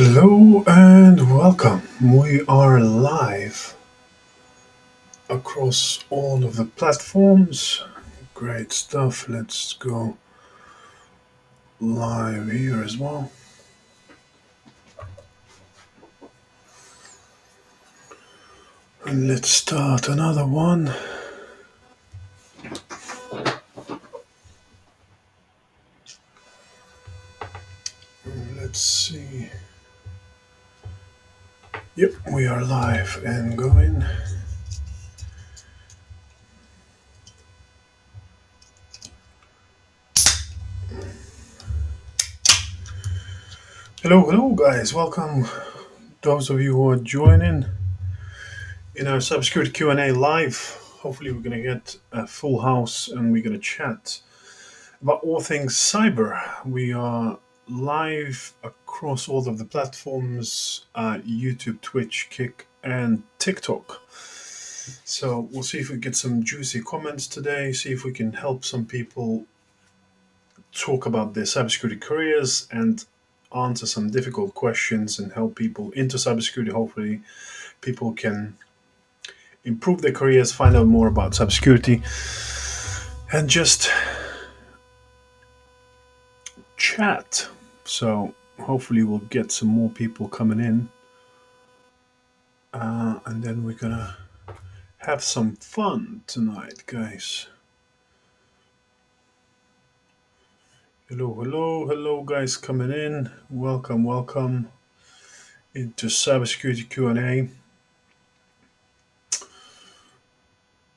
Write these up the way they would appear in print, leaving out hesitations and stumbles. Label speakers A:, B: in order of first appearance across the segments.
A: Hello and welcome. We are live across all of the platforms. Great stuff. Let's go live here as well. And let's start another one. Let's see. Yep, we are live and going. Hello guys. Welcome those of you who are joining in our cybersecurity Q&A live. Hopefully we're going to get a full house and we're going to chat about all things cyber. We are live across all of the platforms, YouTube, Twitch, Kick, and TikTok. So we'll see if we get some juicy comments today, see if we can help some people talk about their cybersecurity careers and answer some difficult questions and help people into cybersecurity. Hopefully people can improve their careers, find out more about cybersecurity, and just chat. So hopefully we'll get some more people coming in, and then we're gonna have some fun tonight, guys. Hello guys coming in. Welcome into cybersecurity Q&A.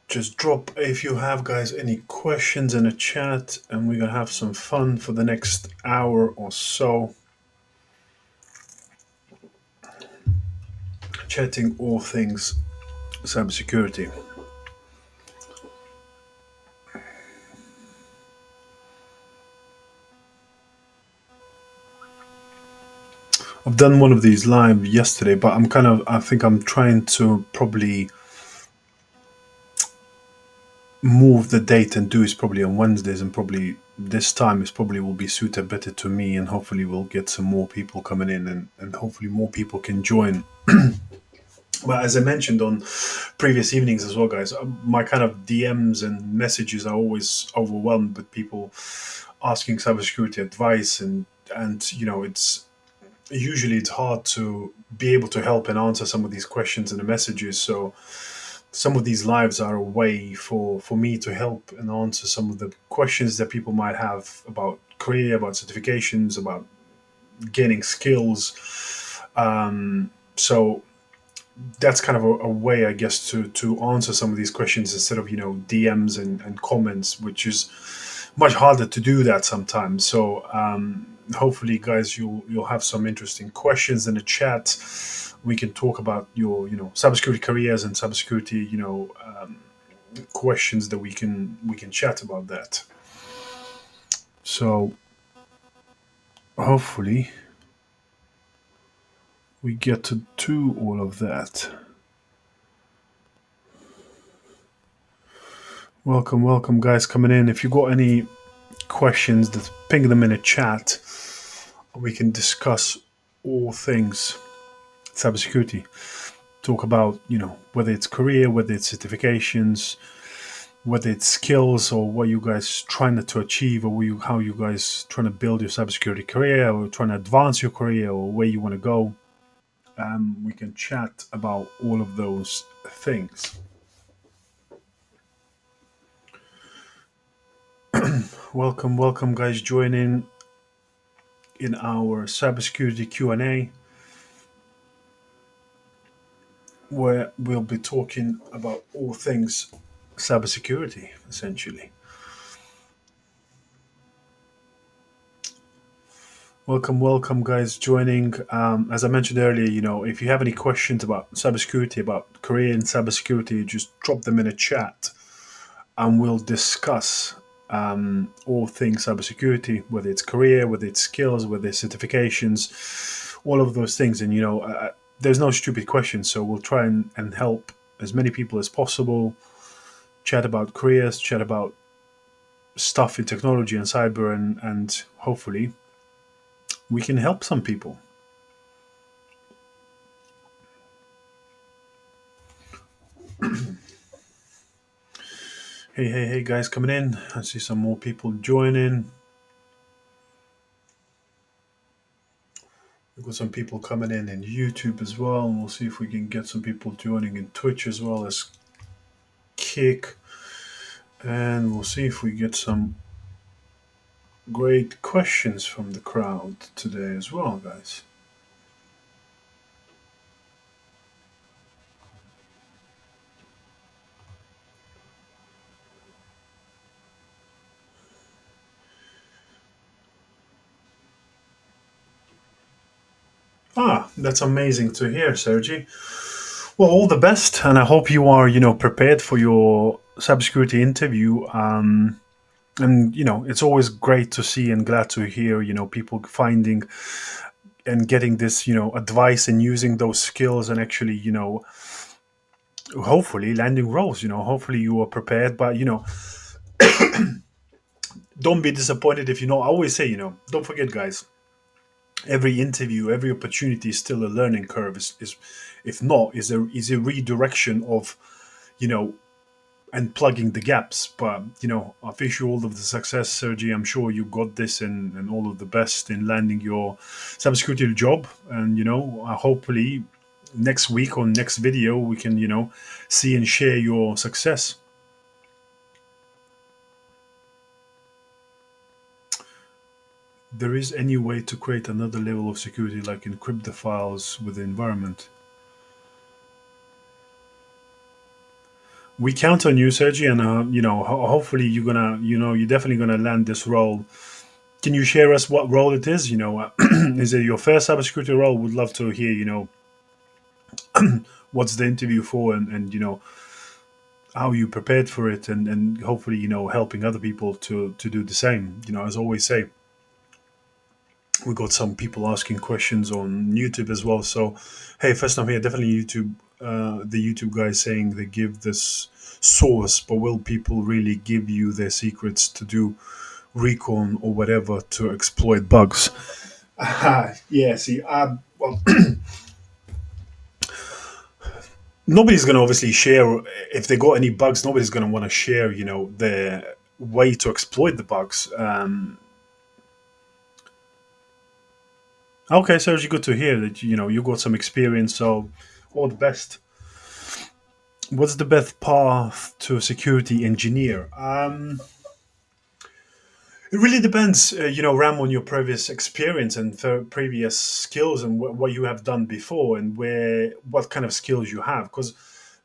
A: Just drop if you have, guys, any questions in the chat, and we're gonna have some fun for the next hour or so, chatting all things cybersecurity. I've done one of these live yesterday, but I think I'm trying to probably move the date and do it probably on Wednesdays, and probably this time is probably will be suited better to me, and hopefully we'll get some more people coming in and hopefully more people can join. But as I mentioned on previous evenings as well, guys, my kind of DMs and messages are always overwhelmed with people asking cybersecurity advice, and it's usually hard to be able to help and answer some of these questions in the messages. So some of these lives are a way for me to help and answer some of the questions that people might have about career, about certifications, about gaining skills. So that's kind of a way, I guess, to answer some of these questions instead of DMs and comments, which is much harder to do that sometimes. So hopefully, guys, you'll have some interesting questions in the chat. We can talk about your cybersecurity careers and cybersecurity questions that we can chat about that. So hopefully we get to do all of that. Welcome guys coming in. If you got any questions, just ping them in a chat. We can discuss all things cybersecurity. Talk about whether it's career, whether it's certifications, whether it's skills, or what you guys trying to achieve, or how you guys trying to build your cybersecurity career, or trying to advance your career, or where you want to go. We can chat about all of those things. Welcome guys joining in our cybersecurity Q&A, where we'll be talking about all things cybersecurity, essentially. Welcome guys joining. As I mentioned earlier, if you have any questions about cybersecurity, about career in cybersecurity, just drop them in a chat and we'll discuss all things cybersecurity, whether it's career, whether it's skills, whether it's certifications, all of those things. And there's no stupid questions, so we'll try and help as many people as possible, chat about careers, chat about stuff in technology and cyber, and hopefully we can help some people. Hey, guys, coming in. I see some more people joining. We've got some people coming in YouTube as well, and we'll see if we can get some people joining in Twitch as well as Kick. And we'll see if we get some great questions from the crowd today as well, guys. That's amazing to hear, Sergi. Well, all the best, and I hope you are, prepared for your cybersecurity interview. And it's always great to see and glad to hear, people finding and getting this, advice and using those skills and actually, hopefully landing roles. Hopefully you are prepared, but don't be disappointed if you know. I always say, don't forget, guys. Every interview, every opportunity is still a learning curve. Is if not, is a redirection of, you know, and plugging the gaps. But I wish you all of the success, Sergi. I'm sure you got this, and all of the best in landing your cybersecurity job. And hopefully next week or next video we can see and share your success. There is any way to create another level of security, like encrypt the files with the environment? We count on you, Sergi, and hopefully you're definitely gonna land this role. Can you share us what role it is? Is it your first cybersecurity role? Would love to hear. What's the interview for, and how you prepared for it, and hopefully helping other people to do the same. As I always say, we got some people asking questions on YouTube as well. So, hey, first time here, definitely YouTube. The YouTube guys saying they give this source, but will people really give you their secrets to do recon or whatever to exploit bugs? Yeah, see, well, nobody's going to obviously share if they got any bugs. Nobody's going to want to share, their way to exploit the bugs. Okay, so it's good to hear that you got some experience. So, all the best. What's the best path to a security engineer? It really depends, Ram, on your previous experience and previous skills and what you have done before and what kind of skills you have. Because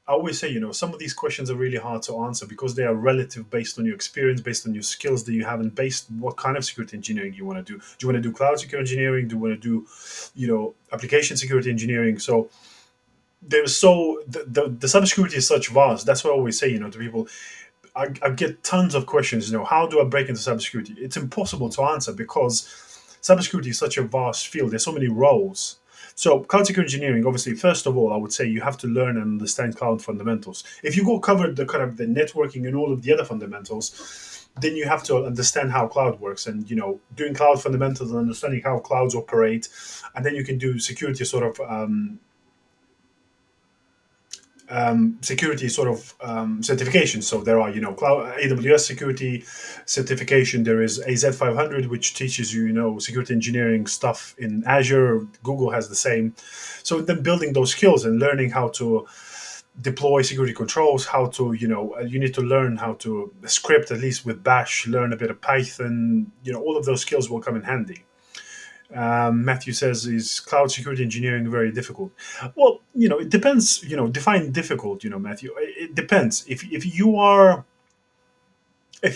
A: I always say, some of these questions are really hard to answer because they are relative based on your experience, based on your skills that you have, and based what kind of security engineering you want to do. Do you want to do cloud security engineering? Do you want to do, application security engineering? So there's the cybersecurity is such vast. That's what I always say, to people. I get tons of questions. How do I break into cybersecurity? It's impossible to answer because cybersecurity is such a vast field. There's so many roles. So cloud security engineering, obviously, first of all, I would say you have to learn and understand cloud fundamentals. If you go covered the kind of the networking and all of the other fundamentals, then you have to understand how cloud works and doing cloud fundamentals and understanding how clouds operate, and then you can do security sort of security sort of certifications. So there are, cloud AWS security certification. There is AZ500, which teaches you, security engineering stuff in Azure. Google has the same. So then building those skills and learning how to deploy security controls, how to, you need to learn how to script, at least with Bash, learn a bit of Python. All of those skills will come in handy. Matthew says, is cloud security engineering very difficult? Well, it depends. Define difficult. Matthew. It depends. If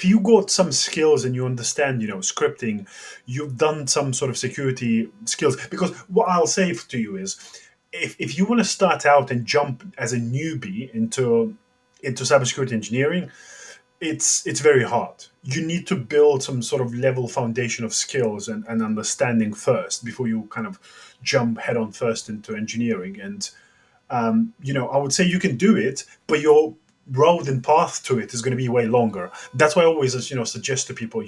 A: you got some skills and you understand, scripting, you've done some sort of security skills. Because what I'll say to you is, if you want to start out and jump as a newbie into cybersecurity engineering, it's very hard. You need to build some sort of level foundation of skills and understanding first before you kind of jump head on first into engineering. And I would say you can do it, but your road and path to it is going to be way longer. That's why I always suggest to people,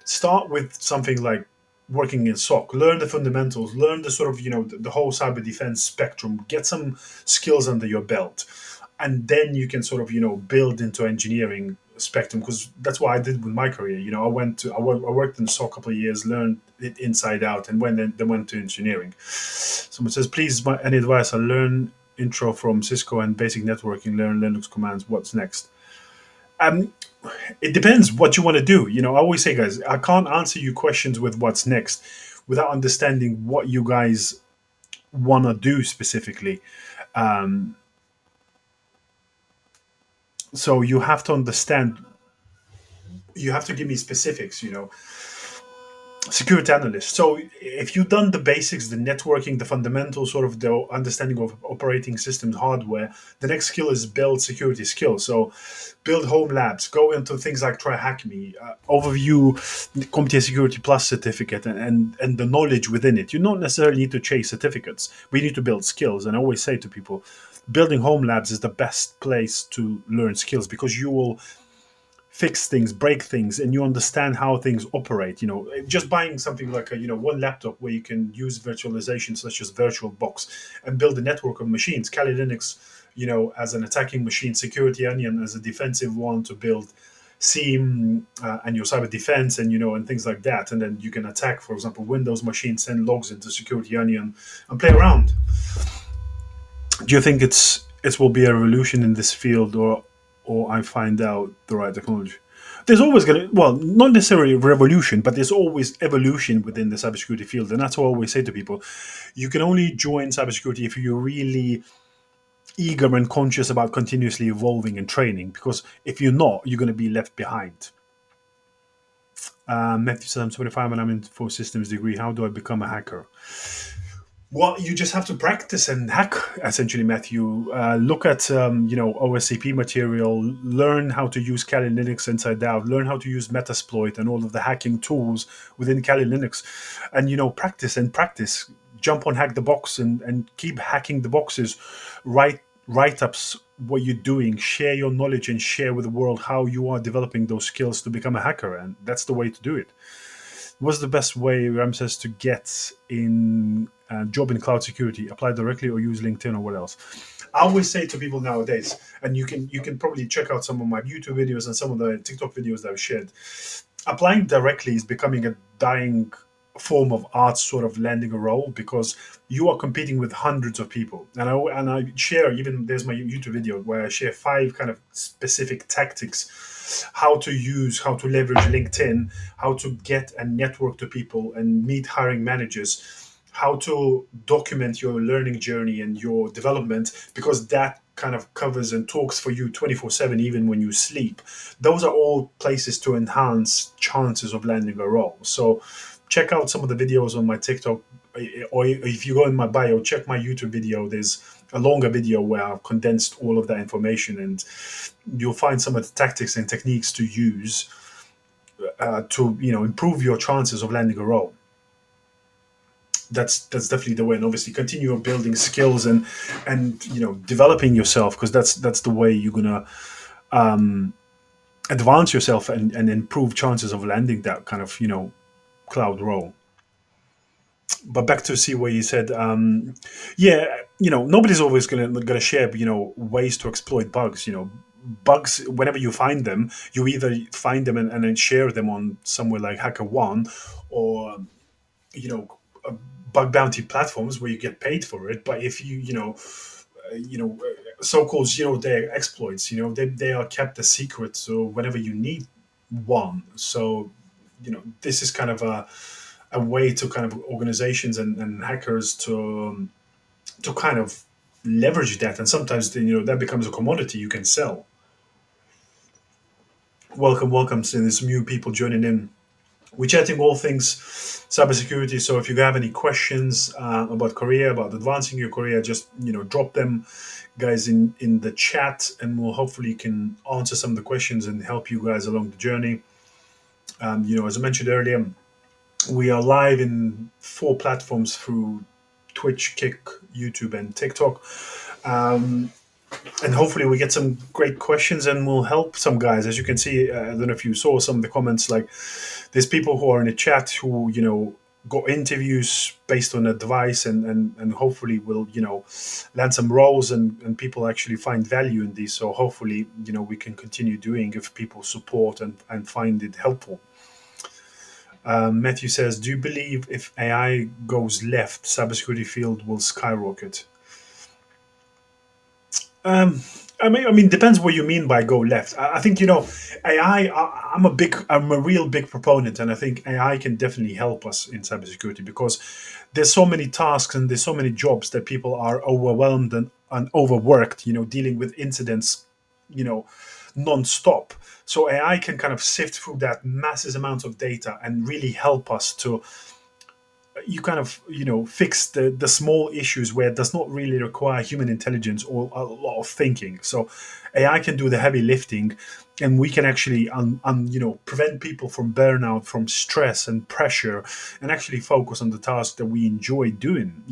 A: start with something like working in SOC, learn the fundamentals, learn the sort of the whole cyber defense spectrum, get some skills under your belt, and then you can sort of build into engineering spectrum, because that's what I did with my career. I worked in SOC a couple of years, learned it inside out, and then went to engineering. Someone says, please, any advice? I learn intro from Cisco and basic networking, learn Linux commands. What's next? Um, it depends what you want to do. I always say, guys, I can't answer you questions with what's next without understanding what you guys want to do specifically. Um, so you have to understand. You have to give me specifics. Security analyst. So if you've done the basics, the networking, the fundamentals, sort of the understanding of operating systems, hardware, the next skill is build security skills. So build home labs, go into things like Try Hack Me, overview CompTIA Security Plus certificate, and the knowledge within it. You don't necessarily need to chase certificates. We need to build skills. And I always say to people, building home labs is the best place to learn skills, because you will fix things, break things, and you understand how things operate. Just buying something like one laptop where you can use virtualization such as VirtualBox and build a network of machines. Kali Linux, as an attacking machine, Security Onion as a defensive one to build SIEM and your cyber defense, and things like that. And then you can attack, for example, Windows machines, send logs into Security Onion, and play around. Do you think it will be a revolution in this field, or I find out the right technology? There's always not necessarily a revolution, but there's always evolution within the cybersecurity field. And that's what I always say to people. You can only join cybersecurity if you're really eager and conscious about continuously evolving and training, because if you're not, you're going to be left behind. Matthew says, I'm 25 and I'm in for systems degree. How do I become a hacker? Well, you just have to practice and hack, essentially, Matthew. Look at, OSCP material, learn how to use Kali Linux inside out, learn how to use Metasploit and all of the hacking tools within Kali Linux. And, practice and practice. Jump on Hack the Box and keep hacking the boxes. Write-ups, what you're doing, share your knowledge and share with the world how you are developing those skills to become a hacker. And that's the way to do it. What's the best way, Ram says, to get in a job in cloud security? Apply directly or use LinkedIn or what else? I always say to people nowadays, and you can probably check out some of my YouTube videos and some of the TikTok videos that I've shared. Applying directly is becoming a dying form of art, sort of landing a role, because you are competing with hundreds of people. And I share, even there's my YouTube video where I share 5 kind of specific tactics, how to leverage LinkedIn, how to get and network to people and meet hiring managers, how to document your learning journey and your development, because that kind of covers and talks for you 24/7, even when you sleep. Those are all places to enhance chances of landing a role. So check out some of the videos on my TikTok, or if you go in my bio, check my YouTube video. There's a longer video where I've condensed all of that information, and you'll find some of the tactics and techniques to use to improve your chances of landing a role. That's definitely the way. And obviously continue building skills and developing yourself, because that's the way you're gonna advance yourself and improve chances of landing that kind of cloud role. But back to see where you said, nobody's always gonna share ways to exploit bugs. Bugs, whenever you find them, you either find them and then share them on somewhere like HackerOne, or bug bounty platforms where you get paid for it. But if so-called zero-day exploits, they are kept a secret. So whenever you need one, so this is kind of a way to kind of organizations and hackers to kind of leverage that, and sometimes that becomes a commodity you can sell. Welcome. So there's new people joining in. We're chatting all things cybersecurity. So if you have any questions about career, about advancing your career, just drop them, guys, in the chat, and we'll hopefully can answer some of the questions and help you guys along the journey. As I mentioned earlier, we are live in 4 platforms through Twitch, Kick, YouTube, and TikTok. And hopefully we get some great questions and we'll help some guys. As you can see, I don't know if you saw some of the comments, like there's people who are in the chat who, got interviews based on advice, and hopefully will, land some roles, and people actually find value in these. So hopefully, we can continue doing if people support and find it helpful. Matthew says, do you believe if AI goes left, cybersecurity field will skyrocket? Um, I mean, depends what you mean by go left. I think, AI. I'm a real big proponent, and I think AI can definitely help us in cybersecurity because there's so many tasks and there's so many jobs that people are overwhelmed and overworked. Dealing with incidents, you know, non-stop. So AI can kind of sift through that massive amount of data and really help us to you kind of fix the small issues where it does not really require human intelligence or a lot of thinking. So AI can do the heavy lifting, and we can actually prevent people from burnout, from stress and pressure, and actually focus on the tasks that we enjoy doing.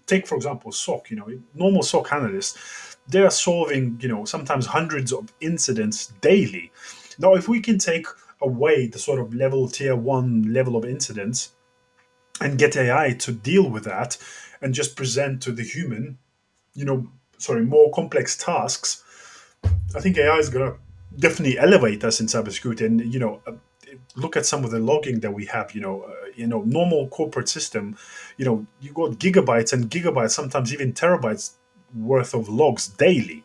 A: Take for example SOC. Normal SOC analysts, they are solving sometimes hundreds of incidents daily. Now if we can take away the sort of tier 1 level of incidents and get AI to deal with that and just present to the human, more complex tasks, I think AI is going to definitely elevate us in cybersecurity. And, look at some of the logging that we have, normal corporate system, you got gigabytes and gigabytes, sometimes even terabytes worth of logs daily.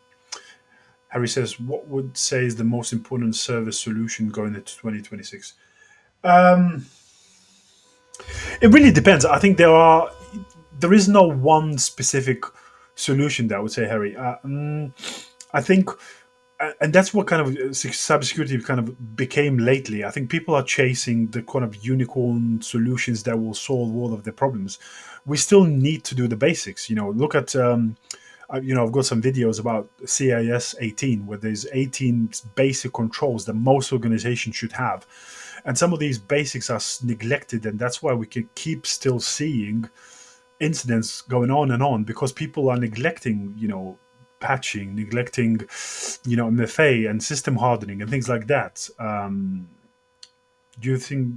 A: Harry says, what would say is the most important service solution going into 2026? It really depends. I think there is no one specific solution that I would say, Harry. I think, and that's what kind of cybersecurity kind of became lately. I think people are chasing the kind of unicorn solutions that will solve all of their problems. We still need to do the basics. Look at. I've got some videos about CIS 18, where there's 18 basic controls that most organizations should have. And some of these basics are neglected, and that's why we can keep still seeing incidents going on and on, because people are neglecting, patching, neglecting, MFA and system hardening and things like that. Do you think?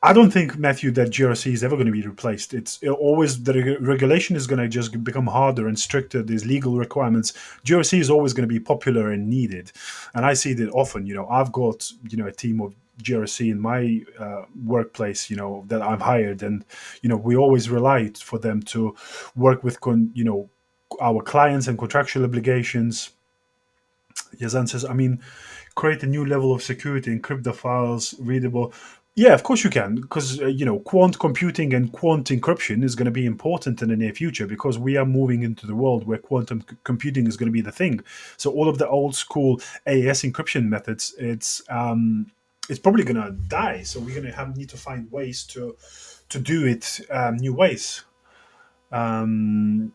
A: I don't think, Matthew, that GRC is ever going to be replaced. It's always the regulation is going to just become harder and stricter. There's legal requirements. GRC is always going to be popular and needed, and I see that often. I've got a team of GRC in my workplace. That I've hired, and we always rely for them to work with our clients and contractual obligations. Yazan says, create a new level of security, encrypt the files, readable. Yeah, of course you can, because quant computing and quant encryption is going to be important in the near future, because we are moving into the world where quantum computing is going to be the thing. So all of the old school AES encryption methods, it's probably going to die. So we're going to need to find ways to do it new ways. Learn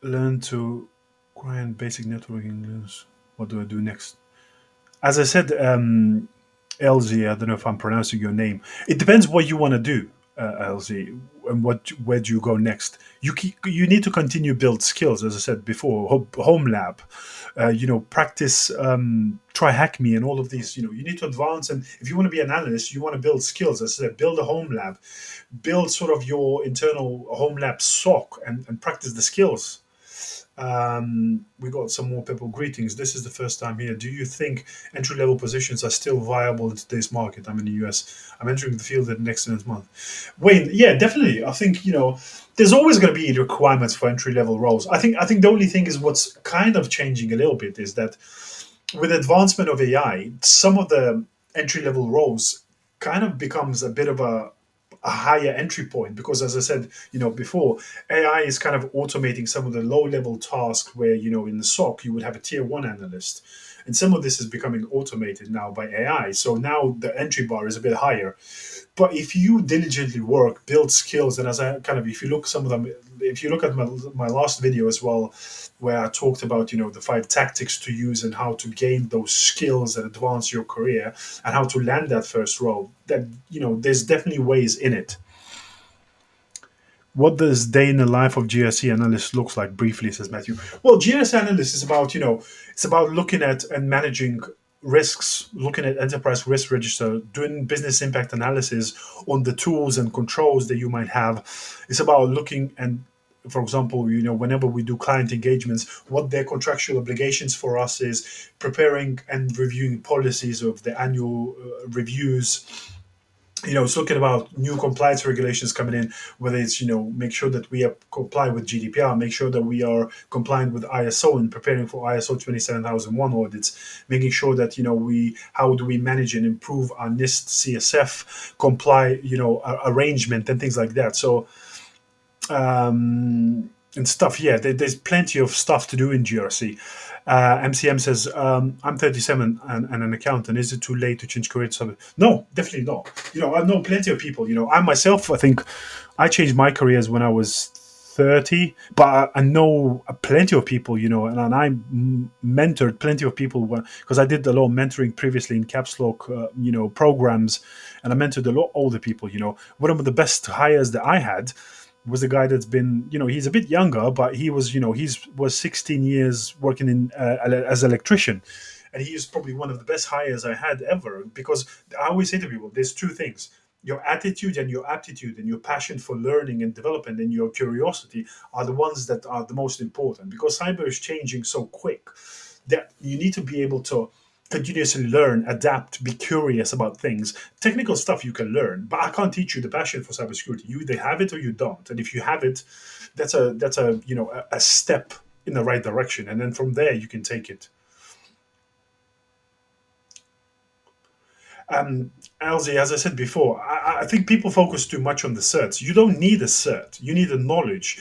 A: to grind basic networking. What do I do next? As I said, LZ, I don't know if I'm pronouncing your name. It depends what you want to do, LZ, and where do you go next. You need to continue build skills, as I said before. Home lab, practice, try hack me, and all of these. You need to advance, and if you want to be an analyst, you want to build skills. As I said, build a home lab, build sort of your internal home lab SOC, and practice the skills. We got some more people. Greetings. This is the first time here. Do you think entry-level positions are still viable in today's market? I'm in the US. I'm entering the field next month. Wayne, yeah, definitely. I think there's always going to be requirements for entry-level roles. I think the only thing is what's kind of changing a little bit is that with advancement of AI, some of the entry-level roles kind of becomes a bit of a higher entry point, because as I said before, AI is kind of automating some of the low level tasks where in the SOC you would have a tier 1 analyst, and some of this is becoming automated now by AI, so now the entry bar is a bit higher. But if you diligently work, build skills, and as I kind of, if you look at my last video as well, where I talked about the 5 tactics to use and how to gain those skills and advance your career and how to land that first role, that there's definitely ways in it. What does day in the life of GRC analyst looks like briefly, says Matthew? Well, GRC analyst is about it's about looking at and managing risks, looking at enterprise risk register, doing business impact analysis on the tools and controls that you might have. It's about looking and, for example, whenever we do client engagements, what their contractual obligations for us is, preparing and reviewing policies of the annual reviews. It's looking about new compliance regulations coming in, whether it's, make sure that we comply with GDPR, make sure that we are compliant with ISO and preparing for ISO 27001 audits, making sure that, how do we manage and improve our NIST CSF comply, arrangement and things like that. So, and stuff. Yeah, there's plenty of stuff to do in GRC. MCM says, I'm 37 and an accountant. Is it too late to change career to something? No, definitely not. I know plenty of people. I myself, I think I changed my careers when I was 30, but I know plenty of people, and I mentored plenty of people because I did a lot of mentoring previously in caps lock, programs, and I mentored a lot older people. One of the best hires that I had was a guy that's been, he's a bit younger, but he was, was 16 years working in as an electrician. And he is probably one of the best hires I had ever, because I always say to people, there's two things: your attitude and your aptitude and your passion for learning and development and your curiosity are the ones that are the most important, because cyber is changing so quick that you need to be able to continuously learn, adapt, be curious about things. Technical stuff you can learn, but I can't teach you the passion for cybersecurity. You either have it or you don't. And if you have it, that's a step in the right direction. And then from there you can take it. Elsie, as I said before, I think people focus too much on the certs. You don't need a cert. You need a knowledge.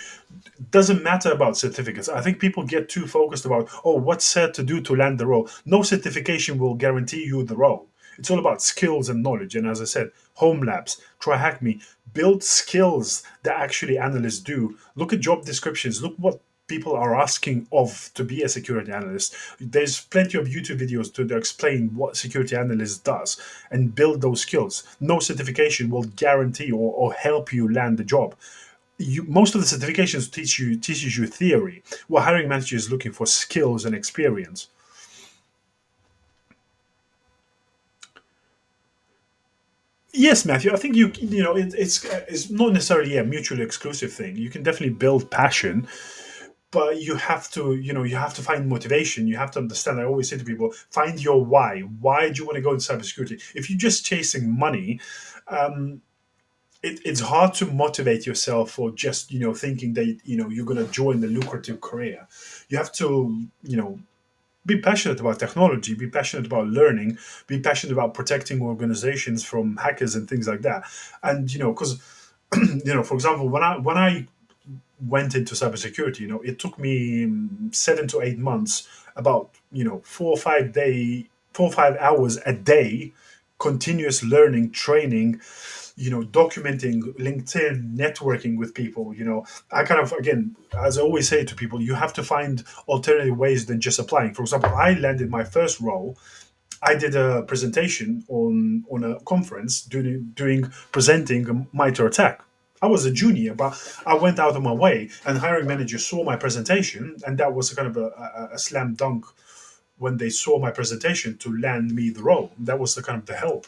A: Doesn't matter about certificates. I think people get too focused about, what cert to do to land the role. No certification will guarantee you the role. It's all about skills and knowledge. And as I said, home labs, try hack me, build skills that actually analysts do. Look at job descriptions. Look what people are asking of to be a security analyst. There's plenty of YouTube videos to explain what security analyst does and build those skills. No certification will guarantee or help you land the job. Most of the certifications teaches you theory. What hiring manager is looking for skills and experience. Yes, Matthew. I think it's not necessarily a mutually exclusive thing. You can definitely build passion, but you have to find motivation. You have to understand. I always say to people, find your why. Why do you want to go into cybersecurity? If you're just chasing money, it's hard to motivate yourself for just thinking that you're going to join the lucrative career. You have to be passionate about technology, be passionate about learning, be passionate about protecting organizations from hackers and things like that. And because for example, when I went into cybersecurity, it took me 7 to 8 months, about 4 or 5 hours a day, continuous learning, training, documenting, LinkedIn, networking with people. I kind of, again, as I always say to people, you have to find alternative ways than just applying. For example, I landed my first role. I did a presentation on a conference doing presenting MITRE ATT&CK. I was a junior, but I went out of my way, and the hiring manager saw my presentation, and that was a kind of a slam dunk when they saw my presentation to land me the role. That was the kind of the help.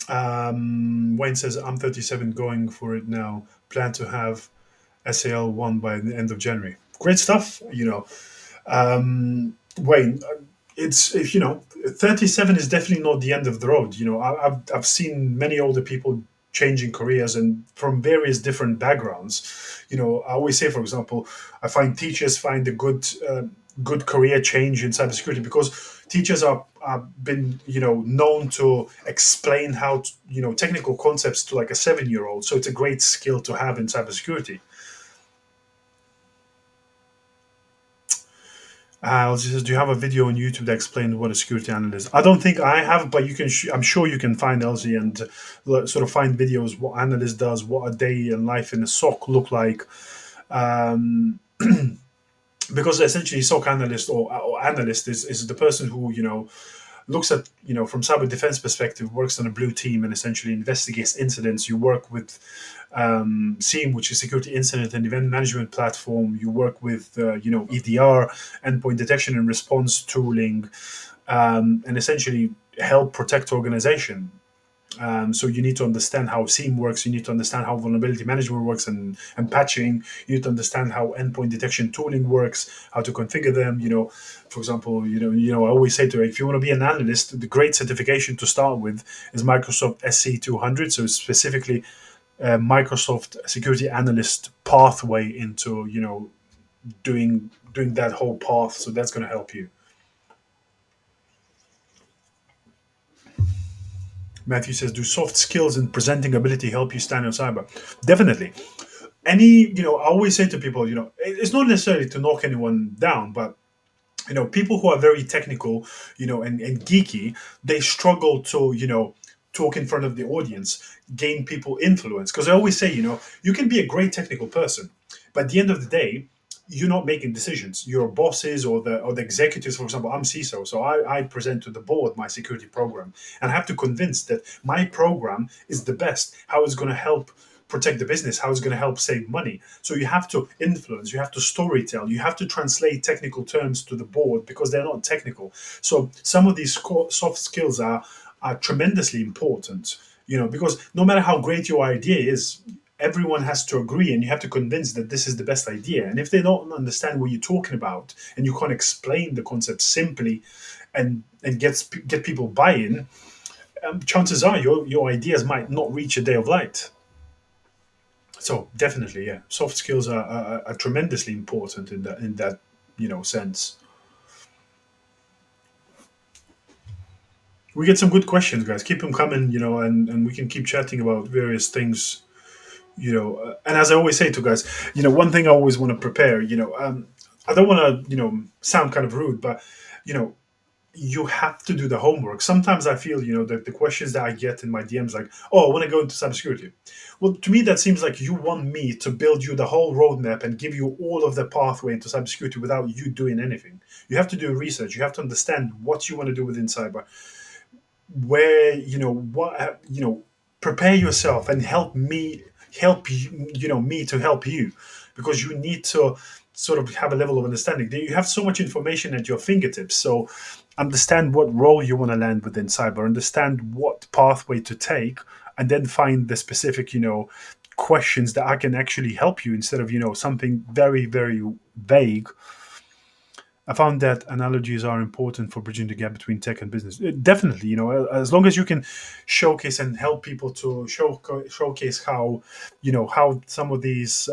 A: Wayne says, I'm 37, going for it now. Plan to have SAL1 by the end of January. Great stuff. Wayne, it's, if 37 is definitely not the end of the road. I've seen many older people changing careers and from various different backgrounds. I always say, for example, I find teachers find a good career change in cybersecurity, because teachers are been known to explain how technical concepts to like a 7-year-old. So it's a great skill to have in cybersecurity. Says, do you have a video on YouTube that explains what a security analyst is? I don't think I have, but you can. I'm sure you can find Elsie and sort of find videos what analyst does, what a day in life in a SOC look like. Because essentially, SOC analyst or analyst is the person who looks at, from cyber defense perspective, works on a blue team and essentially investigates incidents. You work with SIEM, which is Security Incident and Event Management Platform. You work with, EDR, endpoint detection and response tooling, and essentially help protect organization. So you need to understand how SIEM works. You need to understand how vulnerability management works and patching. You need to understand how endpoint detection tooling works, how to configure them. For example, I always say if you want to be an analyst, the great certification to start with is Microsoft SC200. So specifically, Microsoft Security Analyst pathway into doing that whole path. So that's going to help you. Matthew says, do soft skills and presenting ability help you stand on cyber? Definitely. I always say to people, it's not necessarily to knock anyone down, but people who are very technical, and geeky, they struggle to, talk in front of the audience, gain people influence. Because I always say, you can be a great technical person, but at the end of the day, you're not making decisions. Your bosses or the executives, for example, I'm CISO, so I present to the board my security program, and I have to convince that my program is the best. How it's going to help protect the business, how it's going to help save money. So you have to influence, you have to storytell, you have to translate technical terms to the board because they're not technical. So some of these soft skills are tremendously important, because no matter how great your idea is, everyone has to agree and you have to convince that this is the best idea. And if they don't understand what you're talking about and you can't explain the concept simply and get people buy-in, chances are your ideas might not reach a day of light. So definitely, yeah, soft skills are tremendously important in that sense. We get some good questions, guys. Keep them coming, and we can keep chatting about various things, And as I always say to guys, one thing I always want to prepare, I don't want to, sound kind of rude, but you have to do the homework. Sometimes I feel, that the questions that I get in my DMs, like, oh, I want to go into cybersecurity. Well, to me, that seems like you want me to build you the whole roadmap and give you all of the pathway into cybersecurity without you doing anything. You have to do research. You have to understand what you want to do within cyber, where, what, prepare yourself and help me to help you, because you need to sort of have a level of understanding. You have so much information at your fingertips. So understand what role you want to land within cyber, understand what pathway to take, and then find the specific, questions that I can actually help you instead of, something very, very vague. I found that analogies are important for bridging the gap between tech and business. Definitely, as long as you can showcase and help people to showcase how, how some of these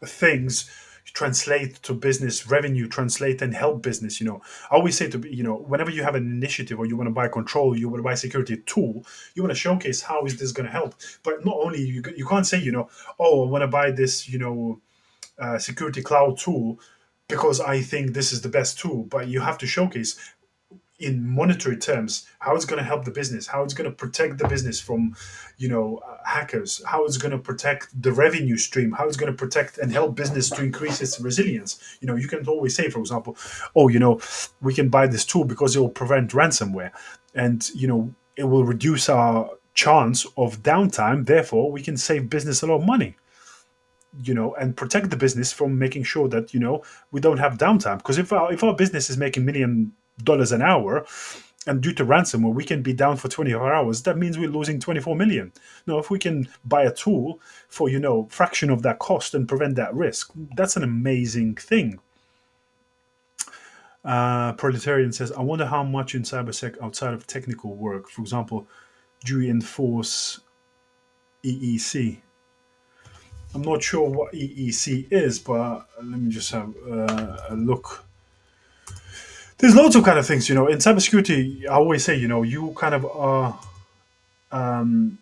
A: things translate to business revenue, translate and help business. I always say whenever you have an initiative or you want to buy control, you want to buy security tool, you want to showcase how is this going to help. But not only you can't say, oh, I want to buy this, security cloud tool because I think this is the best tool. But you have to showcase in monetary terms how it's going to help the business, how it's going to protect the business from hackers, how it's going to protect the revenue stream, how it's going to protect and help business to increase its resilience. You can always say, for example, oh, we can buy this tool because it will prevent ransomware, and it will reduce our chance of downtime, therefore we can save business a lot of money, and protect the business from making sure that we don't have downtime. Because if our business is making $1 million an hour, and due to ransomware we can be down for 24 hours, that means we're losing 24 million. Now, if we can buy a tool for fraction of that cost and prevent that risk, that's an amazing thing. Proletarian says, I wonder how much in cybersec outside of technical work, for example, do you enforce EEC? I'm not sure what EEC is, but let me just have a look. There's loads of kind of things, in cybersecurity. I always say, you kind of are, in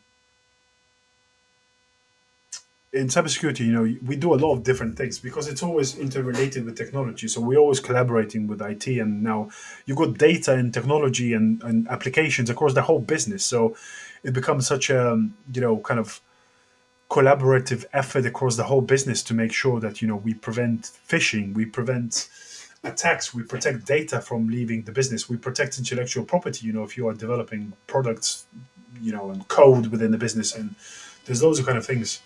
A: cybersecurity, we do a lot of different things because it's always interrelated with technology. So we're always collaborating with IT, and now you've got data and technology and applications across the whole business. So it becomes such a, kind of collaborative effort across the whole business to make sure that, we prevent phishing, we prevent attacks. We protect data from leaving the business. We protect intellectual property. If you are developing products, and code within the business, and there's loads of kind of things.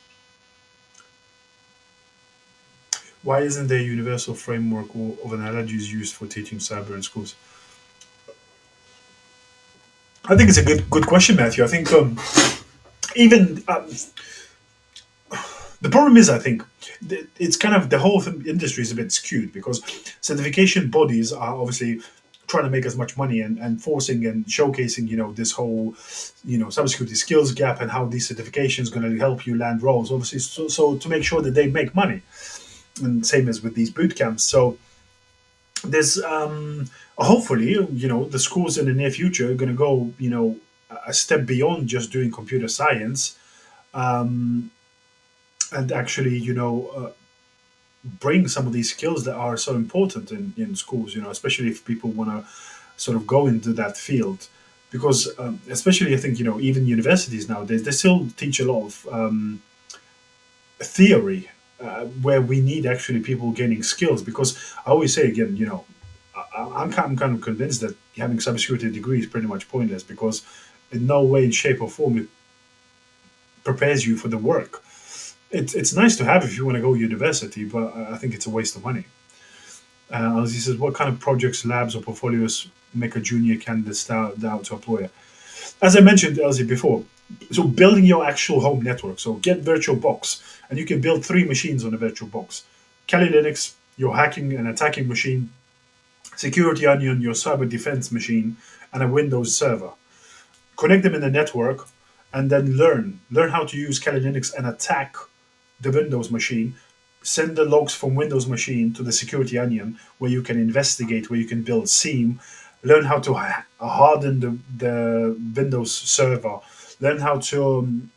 A: Why isn't there a universal framework of analogies used for teaching cyber in schools? I think it's a good question, Matthew. I think even the problem is, I think it's kind of the whole industry is a bit skewed because certification bodies are obviously trying to make as much money and forcing and showcasing, this whole, cybersecurity skills gap and how these certifications going to help you land roles. Obviously, so to make sure that they make money, and same as with these boot camps. So there's hopefully, the schools in the near future are going to go, a step beyond just doing computer science. Um, and actually, bring some of these skills that are so important in schools, especially if people want to sort of go into that field. Because especially, I think, even universities now, they still teach a lot of theory where we need actually people gaining skills. Because I always say again, I'm kind of convinced that having cybersecurity degree is pretty much pointless because in no way, shape, or form it prepares you for the work. It's nice to have if you want to go university, but I think it's a waste of money. As he says, what kind of projects, labs, or portfolios make a junior candidate stand out to employer? As I mentioned, Elsie, before, so building your actual home network. So get VirtualBox, and you can build 3 machines on a VirtualBox. Kali Linux, your hacking and attacking machine, Security Onion, your cyber defense machine, and a Windows server. Connect them in the network, and then learn how to use Kali Linux and attack the Windows machine. Send the logs from Windows machine to the Security Onion, where you can investigate, where you can build SIEM, learn how to harden the Windows server, learn how to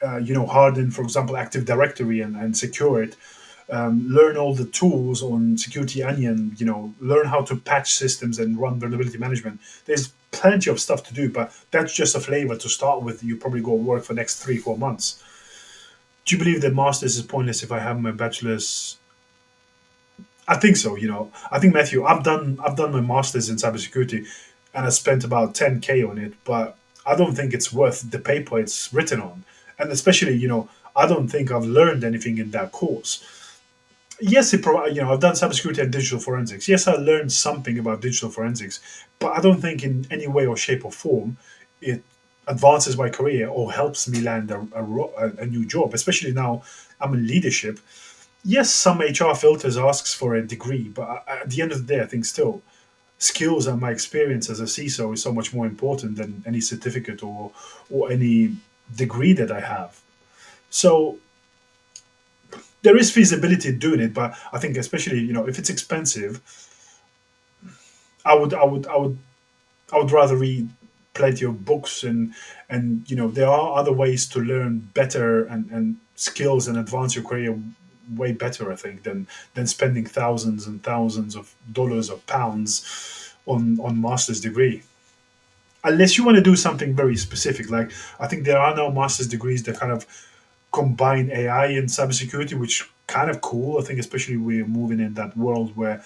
A: harden, for example, Active Directory and secure it. Learn all the tools on Security Onion. Learn how to patch systems and run vulnerability management. There's plenty of stuff to do, but that's just a flavor to start with. You probably go work for the next 3-4 months. Do you believe that masters is pointless if I have my bachelor's? I think so. I think, Matthew, I've done my masters in cybersecurity, and I spent about 10K on it, but I don't think it's worth the paper it's written on, and especially, I don't think I've learned anything in that course. Yes, I've done cybersecurity and digital forensics. Yes, I learned something about digital forensics, but I don't think in any way or shape or form it advances my career or helps me land a new job. Especially now I'm in leadership. Yes, some HR filters asks for a degree, but at the end of the day, I think still skills and my experience as a CISO is so much more important than any certificate or any degree that I have. So there is feasibility in doing it, but I think especially if it's expensive, I would rather read plenty of books and there are other ways to learn better and skills and advance your career way better, I think, than spending thousands and thousands of dollars or pounds on master's degree. Unless you want to do something very specific, like I think there are now master's degrees that kind of combine AI and cybersecurity, which kind of cool. I think especially we're moving in that world where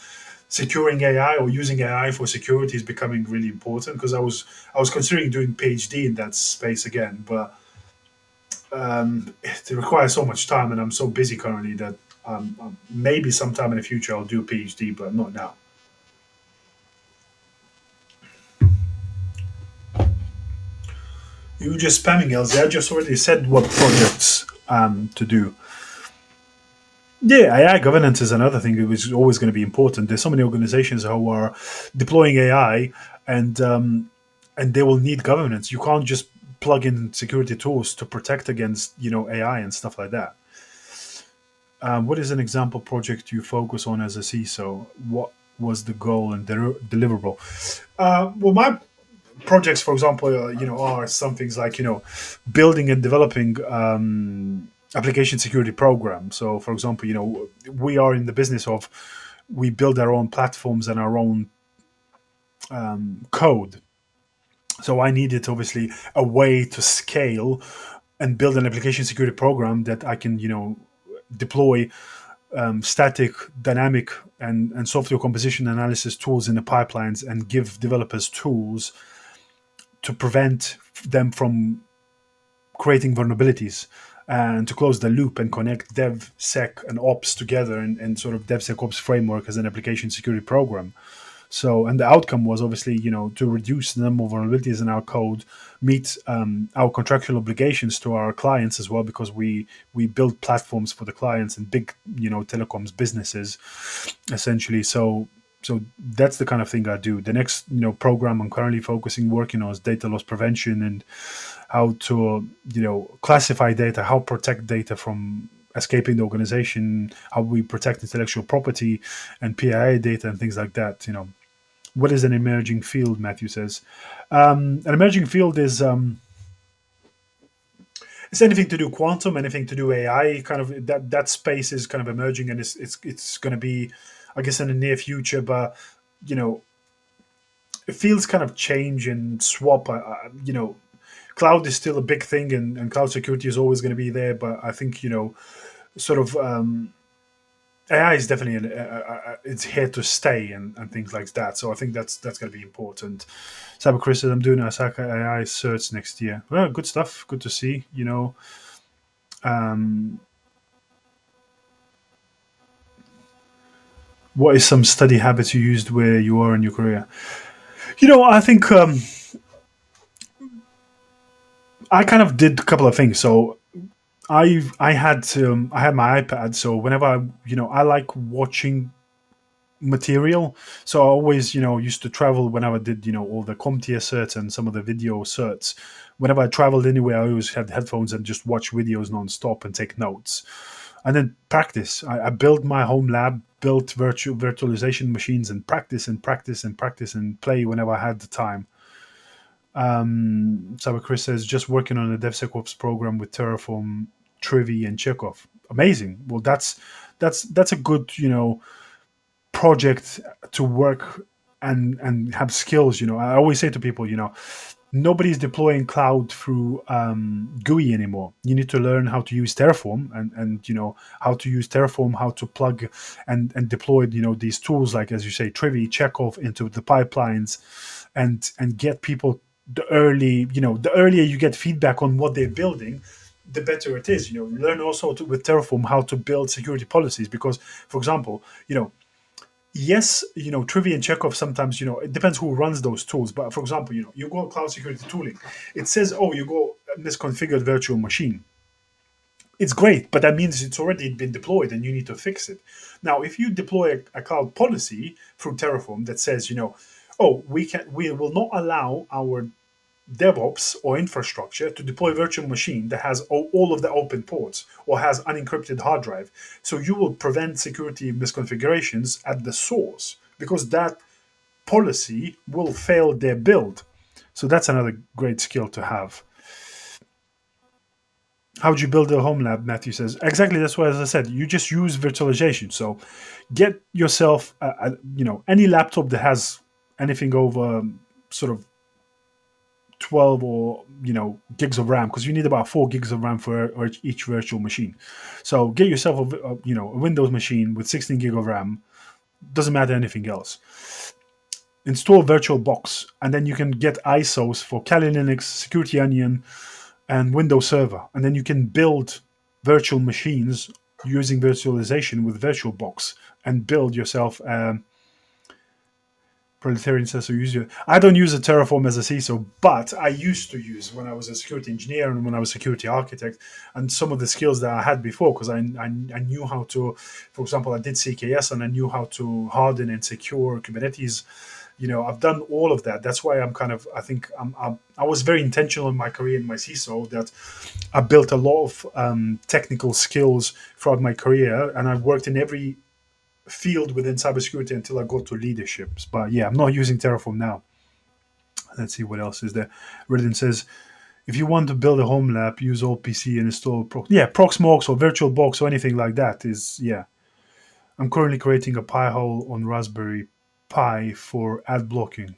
A: securing AI or using AI for security is becoming really important. Because I was considering doing PhD in that space again, but it requires so much time, and I'm so busy currently that maybe sometime in the future I'll do a PhD, but not now. You were just spamming, Elsie. I just already said what projects to do. Yeah, AI governance is another thing that is always going to be important. There's so many organizations who are deploying AI, and they will need governance. You can't just plug in security tools to protect against AI and stuff like that. What is an example project you focus on as a CISO? What was the goal and deliverable? Well, my projects, for example, are some things like building and developing application security programs. So, for example, we are in the business of we build our own platforms and our own code. So I needed obviously a way to scale and build an application security program that I can deploy static, dynamic, and software composition analysis tools in the pipelines, and give developers tools to prevent them from creating vulnerabilities, and to close the loop and connect dev, sec, and ops together in sort of DevSecOps framework as an application security program. So, and the outcome was obviously, to reduce the number of vulnerabilities in our code, meet our contractual obligations to our clients as well, because we build platforms for the clients and big, telecoms businesses, essentially. So that's the kind of thing I do. The next, program I'm currently working on is data loss prevention, and how to, classify data, how protect data from escaping the organization, how we protect intellectual property and PII data and things like that. What is an emerging field? Matthew says, an emerging field is it's anything to do quantum, anything to do AI. Kind of that space is kind of emerging, and it's going to be, I guess, in the near future. But fields kind of change and swap. Cloud is still a big thing, and cloud security is always going to be there. But I think sort of AI is definitely it's here to stay, and things like that. So I think that's going to be important. Cyber Chris says, I'm doing a Osaka AI search next year. Well, good stuff. Good to see. What is some study habits you used where you are in your career? I think I kind of did a couple of things. So I had my iPad. So whenever I like watching material. So I always, used to travel whenever I did, all the CompTIA certs and some of the video certs. Whenever I traveled anywhere, I always had headphones and just watch videos nonstop and take notes. And then practice. I built my home lab, built virtualization machines, and practice and practice and practice and play whenever I had the time. Cyber Chris says, just working on a DevSecOps program with Terraform, Trivy, and Chekhov. Amazing. Well, that's a good, project to work and have skills. I always say to people, nobody's deploying cloud through GUI anymore. You need to learn how to use Terraform, and how to use Terraform, how to plug and deploy these tools like, as you say, Trivy, Chekhov into the pipelines, and get people the earlier you get feedback on what they're building, the better it is. Learn also with Terraform how to build security policies, because, for example, yes, Trivy and Chekhov sometimes, it depends who runs those tools. But for example, you go cloud security tooling, it says, oh, you go misconfigured virtual machine. It's great, but that means it's already been deployed and you need to fix it. Now, if you deploy a cloud policy through Terraform that says, oh, we will not allow our DevOps or infrastructure to deploy virtual machine that has all of the open ports or has unencrypted hard drive. So you will prevent security misconfigurations at the source, because that policy will fail their build. So that's another great skill to have. How would you build a home lab? Matthew says, exactly. That's why, as I said, you just use virtualization. So get yourself, any laptop that has anything over sort of 12 or gigs of RAM, because you need about 4 gigs of RAM for each virtual machine. So get yourself a Windows machine with 16 gig of RAM. Doesn't matter anything else. Install VirtualBox, and then you can get ISOs for Kali Linux, Security Onion, and Windows Server, and then you can build virtual machines using virtualization with VirtualBox and build yourself. Proletarian says, so I don't use a Terraform as a CISO, but I used to use when I was a security engineer and when I was a security architect, and some of the skills that I had before, because I knew how to, for example, I did CKS and I knew how to harden and secure Kubernetes. I've done all of that. That's why I was very intentional in my career in my CISO, that I built a lot of technical skills throughout my career, and I worked in every field within cybersecurity until I got to leaderships. But yeah, I'm not using Terraform now. Let's see what else is there. Redden says, if you want to build a home lab, use OPC and install Proxmox or VirtualBox or anything like that. I'm currently creating a Pi hole on Raspberry Pi for ad blocking.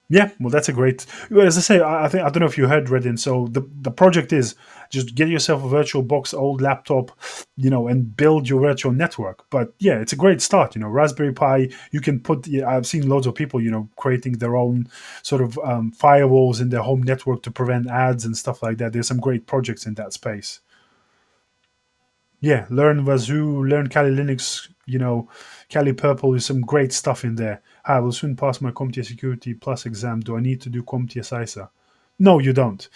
A: Yeah, well, that's a great. Well, as I say, I think I don't know if you heard Redin. So the project is just get yourself a virtual box, old laptop, and build your virtual network. But yeah, it's a great start. Raspberry Pi. You can put. Yeah, I've seen loads of people, creating their own sort of firewalls in their home network to prevent ads and stuff like that. There's some great projects in that space. Yeah, learn Wazoo, learn Kali Linux, Kali Purple is some great stuff in there. I will soon pass my CompTIA Security Plus exam. Do I need to do CompTIA CISA? No, you don't.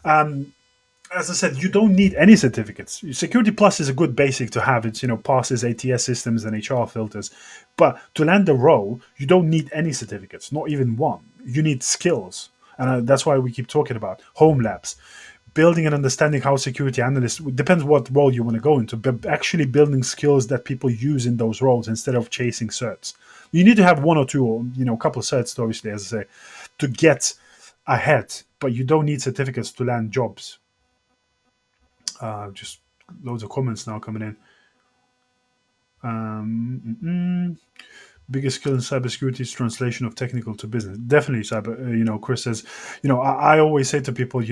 A: Um, as I said, you don't need any certificates. Security Plus is a good basic to have. It's, passes ATS systems and HR filters. But to land a role, you don't need any certificates, not even one. You need skills. And that's why we keep talking about home labs, building and understanding how security analysts, depends what role you want to go into, but actually building skills that people use in those roles instead of chasing certs. You need to have one or two, or a couple of certs, obviously, as I say, to get ahead, but you don't need certificates to land jobs. Just loads of comments now coming in. Biggest skill in cybersecurity is translation of technical to business. Definitely, cyber. Chris says. I always say to people,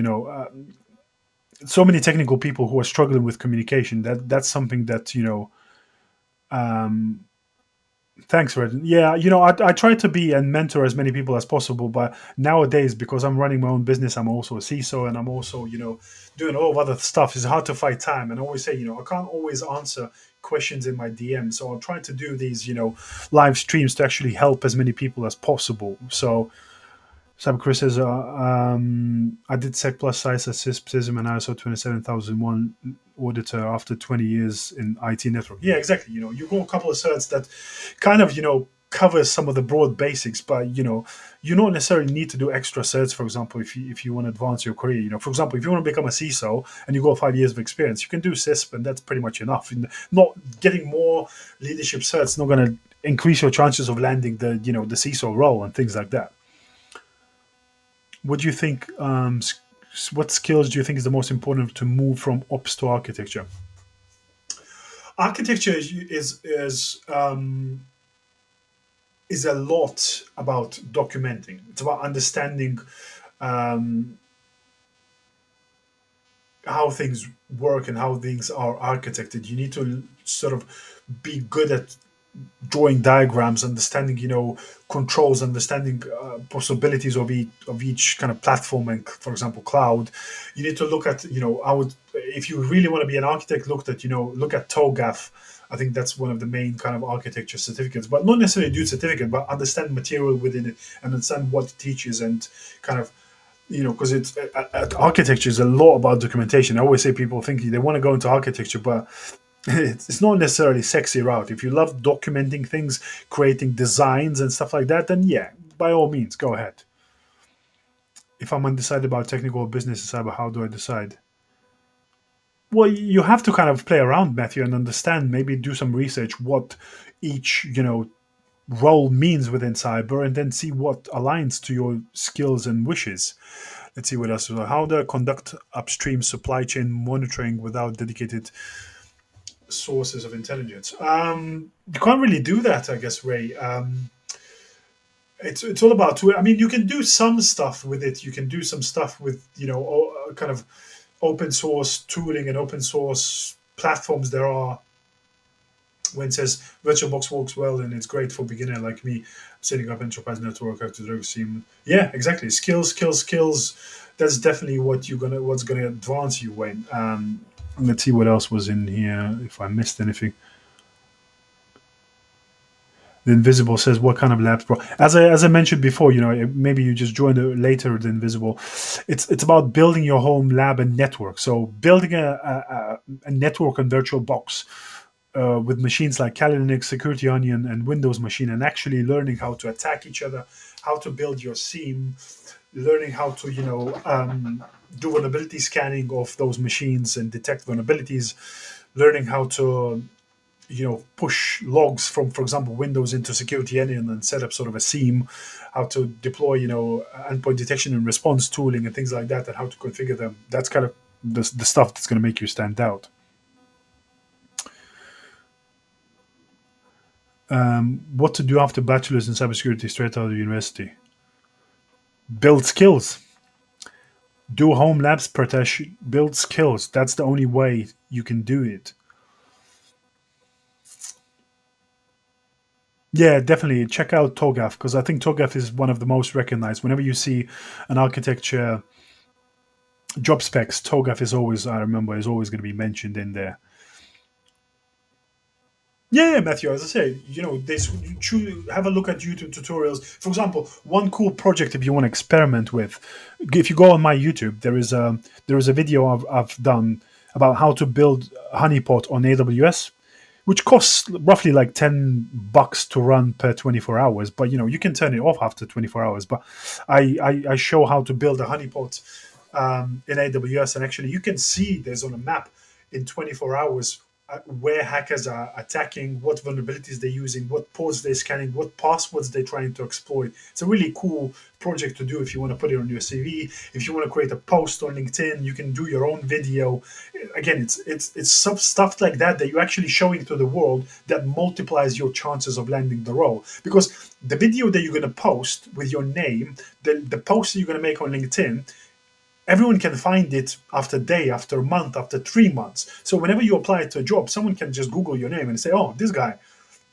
A: so many technical people who are struggling with communication. That's something that Um, thanks, Red. Yeah, I try to be and mentor as many people as possible, but nowadays, because I'm running my own business, I'm also a CISO, and I'm also doing a lot of other stuff. It's hard to find time, and I always say I can't always answer questions in my DM, so I'll try to do these live streams to actually help as many people as possible. So Sam Chris says, I did Sec Plus CISA, CISM, and ISO 27001 auditor after 20 years in IT network. Yeah, exactly. You go a couple of certs that kind of, covers some of the broad basics, but, you don't necessarily need to do extra certs, for example, if you want to advance your career. For example, if you want to become a CISO and you go 5 years of experience, you can do CISP, and that's pretty much enough. And not getting more leadership certs not going to increase your chances of landing the CISO role and things like that. What do you think? What skills do you think is the most important to move from ops to architecture? Architecture is a lot about documenting. It's about understanding um, how things work and how things are architected. You need to sort of be good at drawing diagrams, understanding controls, understanding possibilities of each kind of platform, and for example cloud. You need to look at I would, if you really want to be an architect, look at TOGAF. I think that's one of the main kind of architecture certificates, but not necessarily do certificate, but understand material within it and understand what it teaches, and kind of because it's architecture is a lot about documentation. I always say people think they want to go into architecture, but it's not necessarily sexy route. If you love documenting things, creating designs and stuff like that, then yeah, by all means, go ahead. If I'm undecided about technical or business cyber, how do I decide? Well, you have to kind of play around, Matthew, and understand. Maybe do some research what each role means within cyber, and then see what aligns to your skills and wishes. Let's see what else. How do I conduct upstream supply chain monitoring without dedicated sources of intelligence? You can't really do that, I guess, Ray. It's all about. I mean, you can do some stuff with it. You can do some stuff with kind of open source tooling and open source platforms. There are, when it says VirtualBox works well and it's great for beginner like me, setting up enterprise network after the seam. Yeah, exactly. Skills. That's definitely what's gonna advance you, Wayne. Let's see what else was in here. If I missed anything. The Invisible says, "What kind of labs, bro?" As I mentioned before, maybe you just joined later. The Invisible, it's about building your home lab and network. So building a network and virtual box with machines like Kali Linux, Security Onion, and Windows Machine, and actually learning how to attack each other, how to build your SIEM, learning how to do vulnerability scanning of those machines and detect vulnerabilities, learning how to push logs from, for example, Windows into Security Onion and set up sort of a SIEM, how to deploy, endpoint detection and response tooling and things like that, and how to configure them. That's kind of the stuff that's going to make you stand out. What to do after bachelor's in cybersecurity straight out of university? Build skills. Do home labs protection. Build skills. That's the only way you can do it. Yeah, definitely check out TOGAF because I think TOGAF is one of the most recognized. Whenever you see an architecture job specs, TOGAF is always, I remember, is always going to be mentioned in there. Yeah, yeah, Matthew. As I say, this have a look at YouTube tutorials. For example, one cool project if you want to experiment with, if you go on my YouTube, there is a video I've done about how to build a honeypot on AWS, which costs roughly like $10 to run per 24 hours. But you can turn it off after 24 hours. But I show how to build a honeypot in AWS, and actually you can see there's on a map in 24 hours where hackers are attacking, what vulnerabilities they're using, what ports they're scanning, what passwords they're trying to exploit. It's a really cool project to do if you want to put it on your CV. If you want to create a post on LinkedIn, you can do your own video. Again, it's some stuff like that you're actually showing to the world that multiplies your chances of landing the role. Because the video that you're going to post with your name, the post that you're going to make on LinkedIn, everyone can find it after a day, after a month, after 3 months. So whenever you apply to a job, someone can just Google your name and say, "Oh, this guy,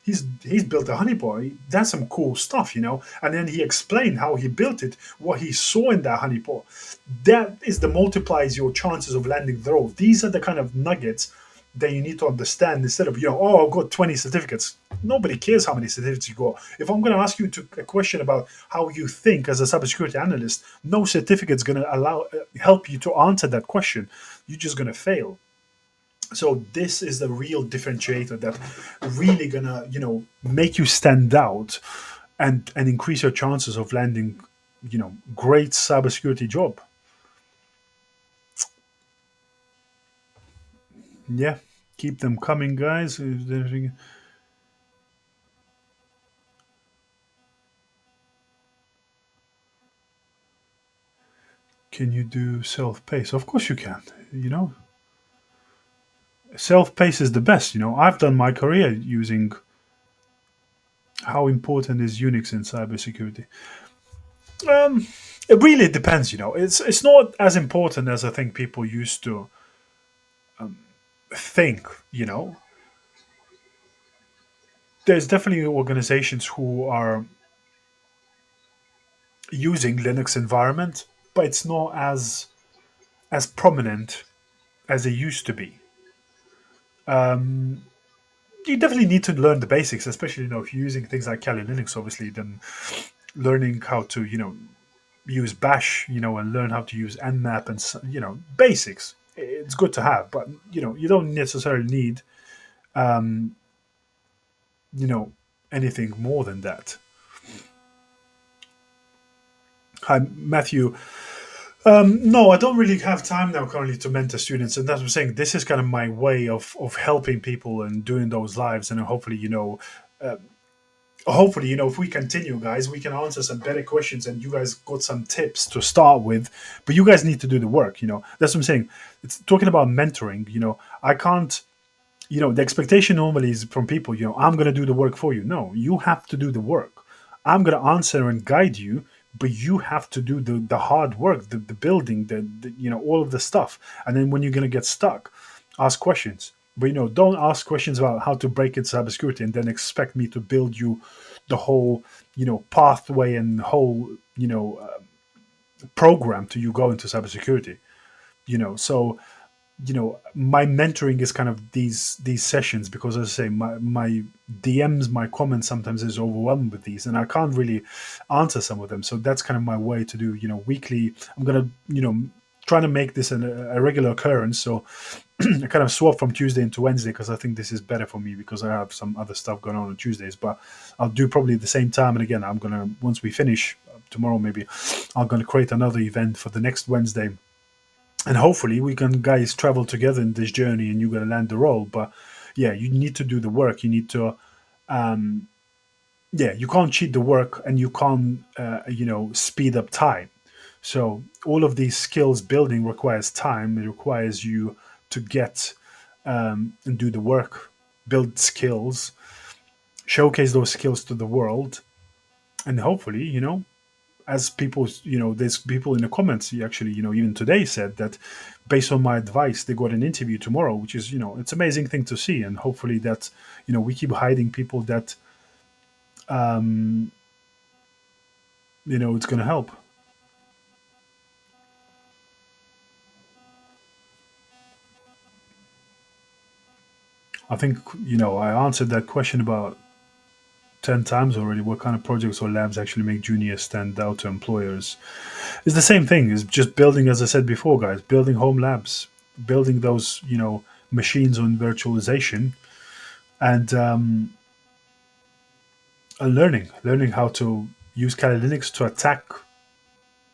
A: he's built a honeypot. That's some cool stuff." And then he explained how he built it, what he saw in that honeypot. That is the multiplies your chances of landing the role. These are the kind of nuggets that you need to understand instead of, oh, I've got 20 certificates. Nobody cares how many certificates you got. If I'm going to ask you a question about how you think as a cybersecurity analyst, no certificate's going to help you to answer that question. You're just going to fail. So this is the real differentiator that really gonna, make you stand out and increase your chances of landing, great cybersecurity job. Yeah, keep them coming, guys. Can you do self-pace? Of course you can. Self-pace is the best. I've done my career using. How important is Unix in cybersecurity? Um, it really depends. It's not as important as I think people used to think. There's definitely organizations who are using Linux environment, but it's not as prominent as it used to be. You definitely need to learn the basics, especially if you're using things like Kali Linux. Obviously, then learning how to use Bash, and learn how to use Nmap and basics. It's good to have, but you don't necessarily need you know anything more than that. Hi, Matthew. No, I don't really have time now currently to mentor students, and that's what I'm saying. This is kind of my way of helping people and doing those lives, and hopefully, if we continue, guys, we can answer some better questions, and you guys got some tips to start with. But you guys need to do the work. That's what I'm saying. It's talking about mentoring. I can't. The expectation normally is from people. I'm going to do the work for you. No, you have to do the work. I'm going to answer and guide you, but you have to do the hard work, the building, the all of the stuff. And then when you're going to get stuck, ask questions. But don't ask questions about how to break into cybersecurity and then expect me to build you the whole pathway and whole program to you go into cybersecurity. So my mentoring is kind of these sessions because, as I say, my DMs, my comments sometimes is overwhelmed with these, and I can't really answer some of them. So that's kind of my way to do weekly. I'm gonna try to make this a regular occurrence. So I kind of swap from Tuesday into Wednesday because I think this is better for me because I have some other stuff going on Tuesdays. But I'll do probably the same time. And again, I'm gonna, once we finish tomorrow, maybe I'm gonna create another event for the next Wednesday, and hopefully we can guys travel together in this journey and you're going to land the role. But yeah, you need to do the work. You need to yeah, you can't cheat the work, and you can't speed up time. So all of these skills building requires time. It requires you to get and do the work, build skills, showcase those skills to the world, and hopefully as people, there's people in the comments, actually, even today said that based on my advice, they got an interview tomorrow, which is, it's an amazing thing to see. And hopefully that, we keep hiding people that, um, it's going to help. I think, I answered that question about 10 times already. What kind of projects or labs actually make juniors stand out to employers? It's the same thing. It's just building, as I said before, guys, building home labs, building those, machines on virtualization, and learning how to use Kali Linux to attack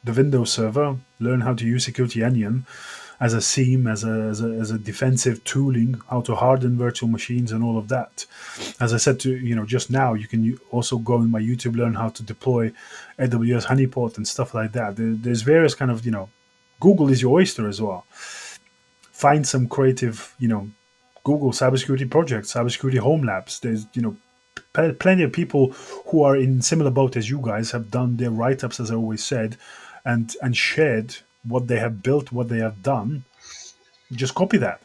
A: the Windows server, learn how to use Security Onion as a seam, as a defensive tooling, how to harden virtual machines and all of that. As I said to just now, you can also go in my YouTube, learn how to deploy AWS Honeypot and stuff like that. There's various kind of Google is your oyster as well. Find some creative Google cybersecurity projects, cybersecurity home labs. There's plenty of people who are in similar boat as you guys have done their write-ups, as I always said, and shared what they have built, what they have done. Just copy that.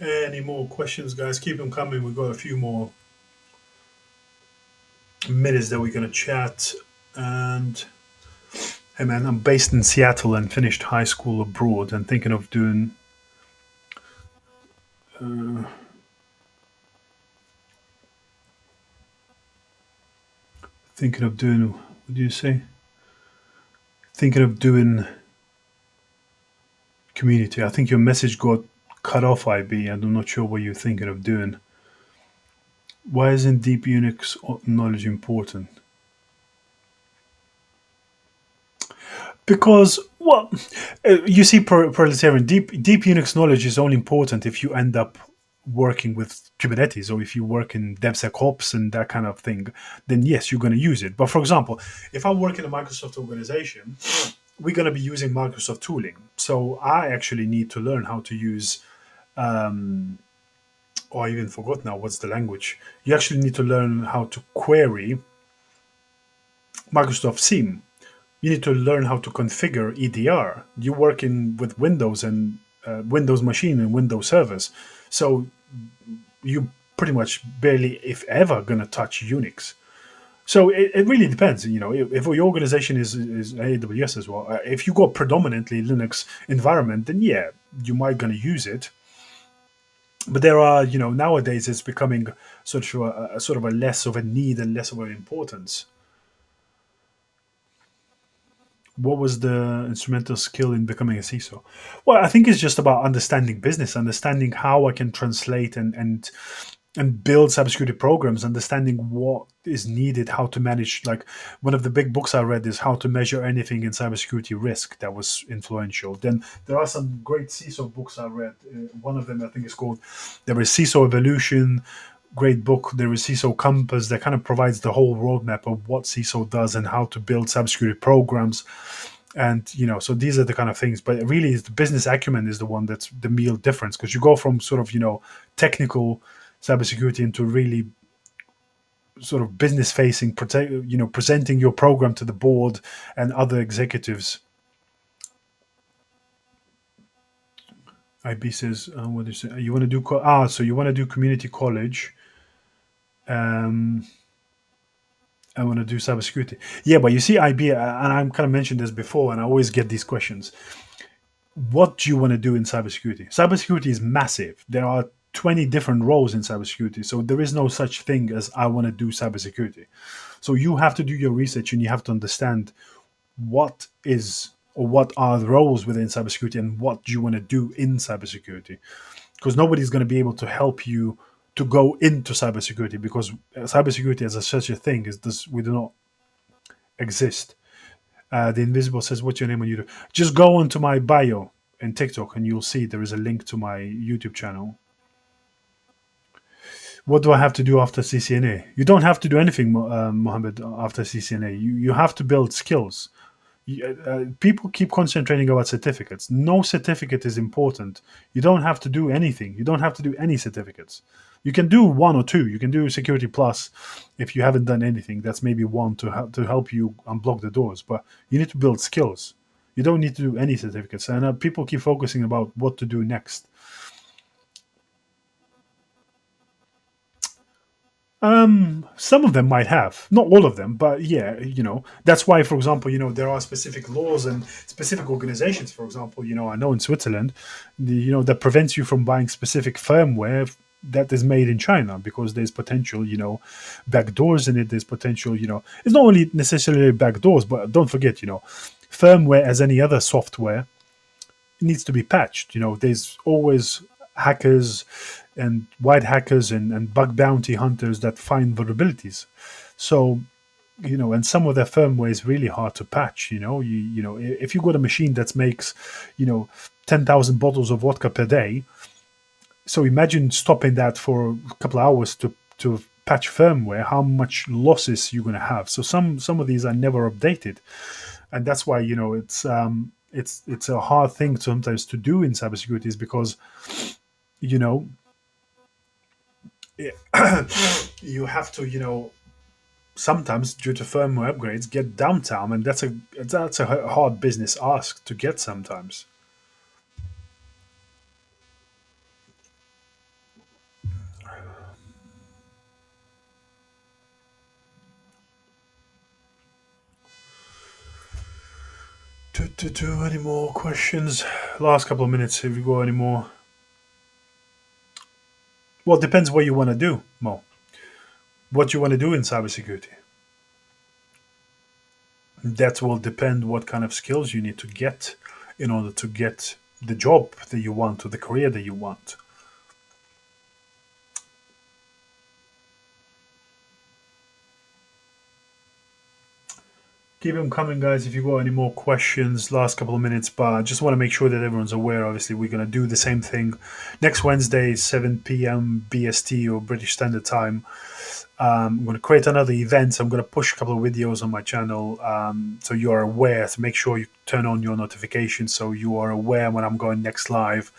A: Any more questions, guys? Keep them coming. We've got a few more minutes that we're going to chat. And hey, man, I'm based in Seattle and finished high school abroad and thinking of doing. Uh, thinking of doing. What do you say? Thinking of doing community. I think your message got cut off, IB, and I'm not sure what you're thinking of doing. Why isn't deep Unix knowledge important? Because, well, you see, proletarian, deep Unix knowledge is only important if you end up working with Kubernetes, or if you work in DevSecOps and that kind of thing, then yes, you're going to use it. But for example, if I work in a Microsoft organization, we're going to be using Microsoft tooling. So I actually need to learn how to use, oh, I even forgot now what's the language. You actually need to learn how to query Microsoft SIEM. You need to learn how to configure EDR. You're working with Windows and Windows machine and Windows servers. So you pretty much barely, if ever, going to touch Unix. So it really depends. If your organization is AWS as well, if you got predominantly Linux environment, then yeah, you might going to use it. But there are, nowadays it's becoming sort of a less of a need and less of an importance. What was the instrumental skill in becoming a CISO? Well, I think it's just about understanding business, understanding how I can translate and build cybersecurity programs, understanding what is needed, how to manage. Like, one of the big books I read is How to Measure Anything in Cybersecurity Risk. That was influential. Then there are some great CISO books I read. One of them, I think, is called There is CISO Evolution. Great book. There is CISO Compass that kind of provides the whole roadmap of what CISO does and how to build cybersecurity programs. And so these are the kind of things. But really, the business acumen is the one that's the meal difference, because you go from sort of technical cybersecurity into really sort of business facing, presenting your program to the board and other executives. IB says, what do you say? You want to do so you want to do community college. I want to do cybersecurity. Yeah, but you see, IB, and I'm kind of mentioned this before, and I always get these questions. What do you want to do in cybersecurity? Cybersecurity is massive. There are 20 different roles in cybersecurity. So there is no such thing as I want to do cybersecurity. So you have to do your research and you have to understand what is or what are the roles within cybersecurity and what do you want to do in cybersecurity. Because nobody's going to be able to help you to go into cybersecurity, because cybersecurity as such a thing is this, we do not exist. The Invisible says, what's your name on YouTube? Just go onto my bio. in TikTok, and you'll see there is a link to my YouTube channel. What do I have to do after CCNA? You don't have to do anything, Mohammed, after CCNA. You have to build skills. People keep concentrating about certificates. No certificate is important. You don't have to do anything. You don't have to do any certificates. You can do one or two. You can do Security Plus if you haven't done anything. That's maybe one to help you unblock the doors. But you need to build skills. You don't need to do any certificates. And people keep focusing about what to do next. Some of them might have, not all of them, but yeah, that's why, for example, there are specific laws and specific organizations. For example, I know in Switzerland, that prevents you from buying specific firmware that is made in China because there's potential, backdoors in it. There's potential, it's not only necessarily backdoors, but don't forget, firmware as any other software needs to be patched. There's always hackers and white hackers and bug bounty hunters that find vulnerabilities. So, and some of their firmware is really hard to patch. If you got a machine that makes, 10,000 bottles of vodka per day, so imagine stopping that for a couple of hours to patch firmware, how much losses you're going to have. So some of these are never updated, and that's why it's a hard thing sometimes to do in cybersecurity, is because you have to sometimes due to firmware upgrades get downtime, and that's a hard business ask to get sometimes. Any more questions? Last couple of minutes, if you go any more. Well, it depends what you want to do, Mo. What you want to do in cybersecurity. That will depend what kind of skills you need to get in order to get the job that you want or the career that you want. Keep them coming, guys, if you got any more questions. Last couple of minutes, but I just want to make sure that everyone's aware. Obviously, we're going to do the same thing next Wednesday, 7 p.m. BST or British Standard Time. I'm going to create another event. I'm going to push a couple of videos on my channel so you are aware. So make sure you turn on your notifications so you are aware when I'm going next live.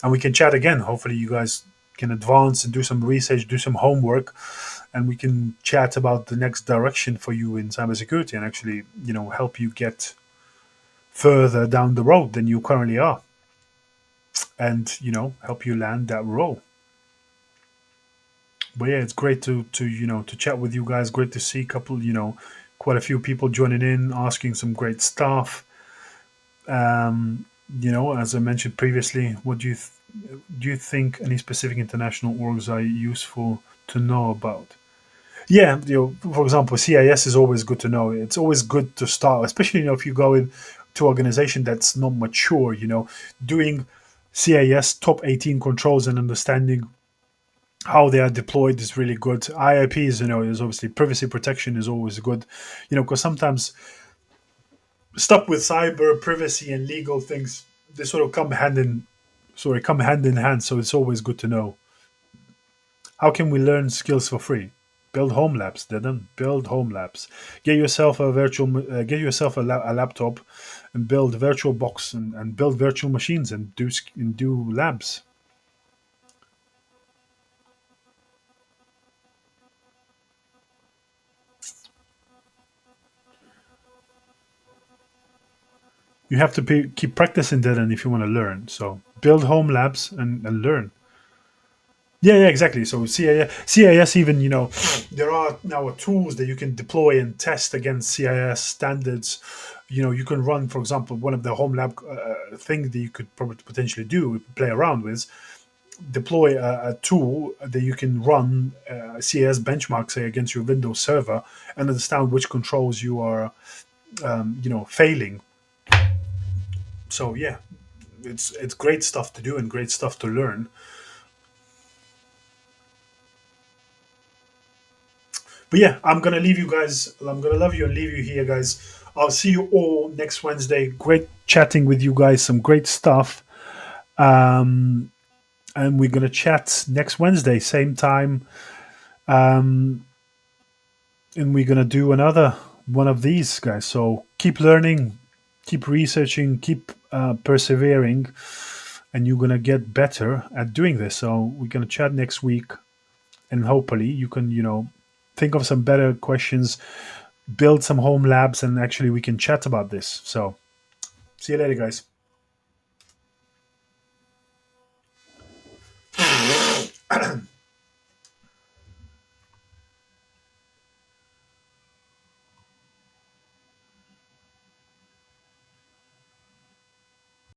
A: And we can chat again. Hopefully you guys can advance and do some research, do some homework, and we can chat about the next direction for you in cybersecurity and actually, help you get further down the road than you currently are, and help you land that role. But yeah, it's great to chat with you guys. Great to see a couple, quite a few people joining in, asking some great stuff. As I mentioned previously, what do you think any specific international orgs are useful to know about? Yeah, for example, CIS is always good to know. It's always good to start, especially if you go into organization that's not mature. Doing CIS top 18 controls and understanding how they are deployed is really good. IIPs, is obviously privacy protection is always good, because sometimes stuff with cyber privacy and legal things, they sort of come hand in hand. So it's always good to know. How can we learn skills for free? Build home labs. Didn't build home labs. Get yourself a a laptop, and build virtual box and build virtual machines and do labs. You have to keep practicing that, and if you want to learn, so build home labs and learn. Yeah, exactly. So CIS even, there are now tools that you can deploy and test against CIS standards. You can run, for example, one of the home lab thing that you could probably potentially do, play around with, deploy a tool that you can run CIS benchmark, say, against your Windows server and understand which controls you are, failing. So yeah, it's great stuff to do and great stuff to learn. But yeah, I'm gonna leave you guys. I'm gonna love you and leave you here, guys. I'll see you all next Wednesday. Great chatting with you guys. Some great stuff. And we're going to chat next Wednesday, same time. And we're going to do another one of these, guys. So keep learning, keep researching, keep persevering, and you're going to get better at doing this. So we're going to chat next week. And hopefully you can, think of some better questions, build some home labs, and actually we can chat about this. So see you later, guys.